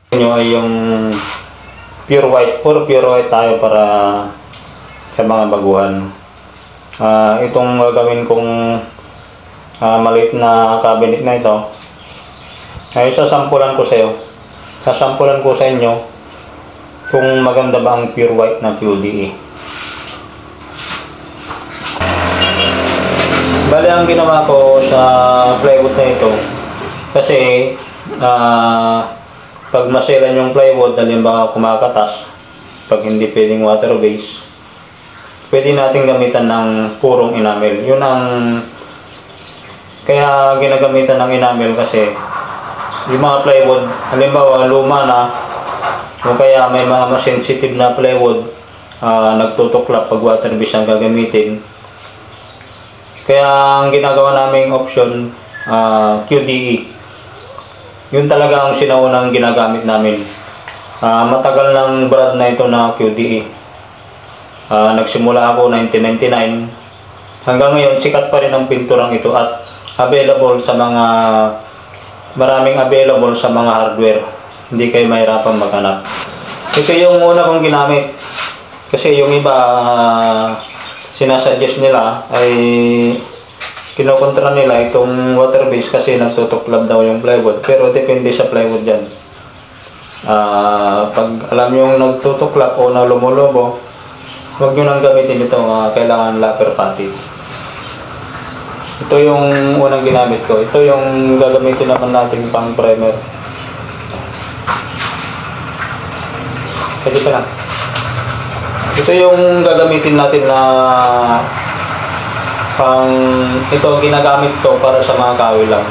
nyo ay yung pure white. Puro pure white tayo para sa mga baguhan. Itong gagawin kong maliit na cabinet na ito ay sasampulan ko sa iyo. Sasampulan ko sa inyo kung maganda ba ang pure white na QDE. Bali, ang ginawa ko sa plywood na ito kasi pag maselan yung plywood, halimbawa kumakatas, pag hindi pwedeng water base, pwede natin gamitan ng purong enamel. Yun ang kaya ginagamitan ng enamel kasi yung mga plywood, halimbawa luma na o kaya may mga sensitive na plywood, nagtutuklap pag water base ang gagamitin. Kaya ang ginagawa naming option, QDE. Yun talaga ang sinaunang ginagamit namin. Matagal ng brand na ito na QDE. Nagsimula ako 1999. Hanggang ngayon, sikat pa rin ang pinturang ito at available sa mga maraming available sa mga hardware. Hindi kayo mahirapang maghanap. Ito yung una kong ginamit. Kasi yung iba, sinasuggest nila ay kinokontra nila itong water base kasi nagtutuklab daw yung plywood. Pero depende sa plywood dyan. Pag alam yung nagtutuklap o na lumulobo, huwag nyo nang gamitin ito. Kailangan lacquer putty. Ito yung unang ginamit ko. Ito yung gagamitin naman natin pang primer. Pwede pa lang. Ito yung gagamitin natin na ito ginagamit to para sa mga kahoy lang.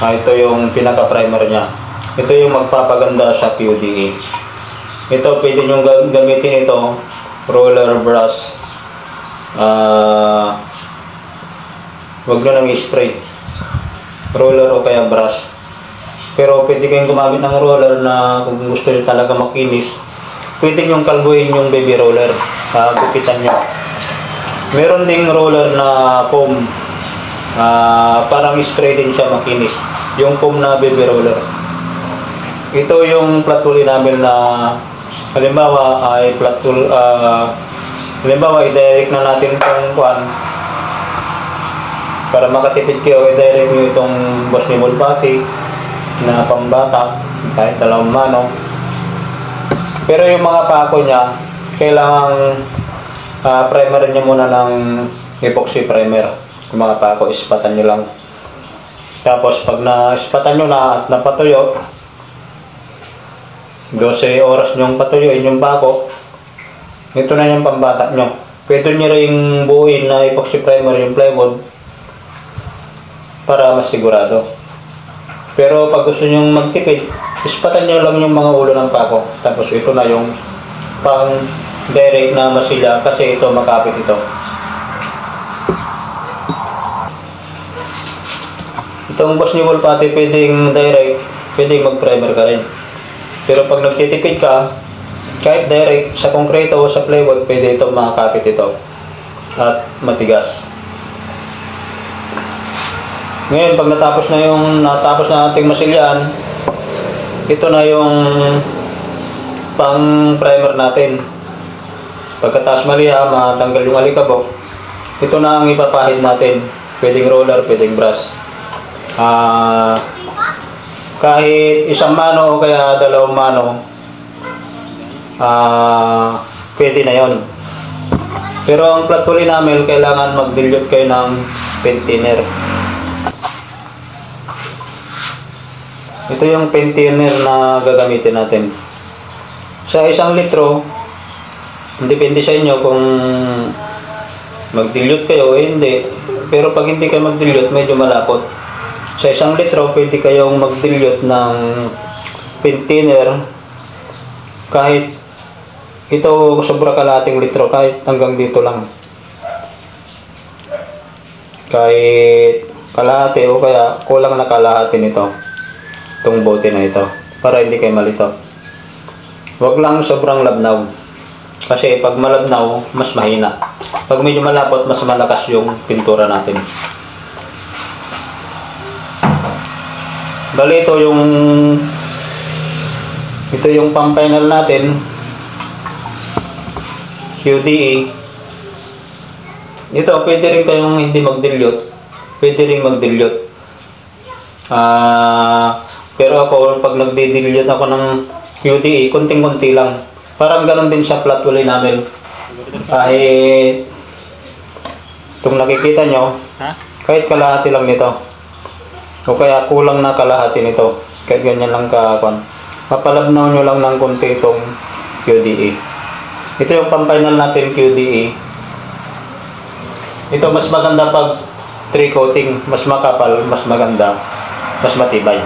Ito yung pinaka-primer niya. Ito yung magpapaganda sa QDE. Ito pwede nyo gamitin ito, roller, brush. Huwag nyo nang i-spray. Roller o kaya brush. Pero pwede kayong gumamit ng roller na kung gusto nyo talaga makinis. Pwede nyo kalbuhin yung baby roller. Gupitan nyo. Meron ding roller na foam. Parang spray din siya makinis. Yung foam na baby roller. Ito yung flat tool namin na halimbawa ay flat tool. Halimbawa i-direct na natin itong kuan. Para makatipid kayo, i-direct nyo itong Boss Nibble putty na pambata. Kahit 2 mano. Pero yung mga pako niya, kailangan primer niya muna ng epoxy primer. Yung mga pako, ispatan nyo lang. Tapos pag na-ispatan nyo na at napatuyo, 12 oras nyo patuyuin yung pako, ito na yung pambata nyo. Pwede nyo rin buuin na epoxy primer yung plywood para mas sigurado. Pero pag gusto nyo magtipid, ispatan nyo lang yung mga ulo ng pako. Tapos ito na yung pang direct na masilya kasi ito makapit ito. Itong Boss Nibble putty pwedeng direct, pwedeng mag-primer ka rin. Pero pag nagtitipid ka, kahit direct sa konkreto o sa plywood, pwede ito makakapit ito at matigas. Ngayon, pag natapos na ating masilyaan, ito na yung pang primer natin. Pagkatapos maliha, matanggal yung alikabok, ito na ang ipapahid natin. Pwedeng roller, pwedeng brush. Kahit 1 mano o kaya 2 mano, pwede na yon. Pero ang flat tool enamel, kailangan mag-dilute kayo ng paint thinner. Ito yung paint thinner na gagamitin natin. Sa 1 litro, depende sa inyo kung mag-dilute kayo o hindi. Pero pag hindi kayo mag-dilute, medyo malapot. Sa 1 litro, pwede kayong mag-dilute ng paint thinner. Kahit ito sobra kalahating litro, kahit hanggang dito lang. Kahit kalahati o kaya kulang na kalahati nito. Itong bote na ito. Para hindi kayo malito. Huwag lang sobrang labnaw. Kasi pag malabnaw, mas mahina. Pag medyo malapot, mas malakas yung pintura natin. Bali ito yung Ito yung pang-final natin, QDE. Ito, pwede rin kayong hindi mag-dilute. Pwede rin mag-dilute. Pero ako, pag nagdi-dilute ako ng QDE, kunting-kunti lang. Parang ganun din sa flat uli namin. Kahit itong nakikita nyo, kahit kalahati lang nito. O kaya kulang na kalahati nito. Kahit ganyan lang kakon. Papalabnaw nyo lang ng konti itong QDE. Ito yung pang-final natin QDE. Ito mas maganda pag 3 coating. Mas makapal, mas maganda, mas matibay.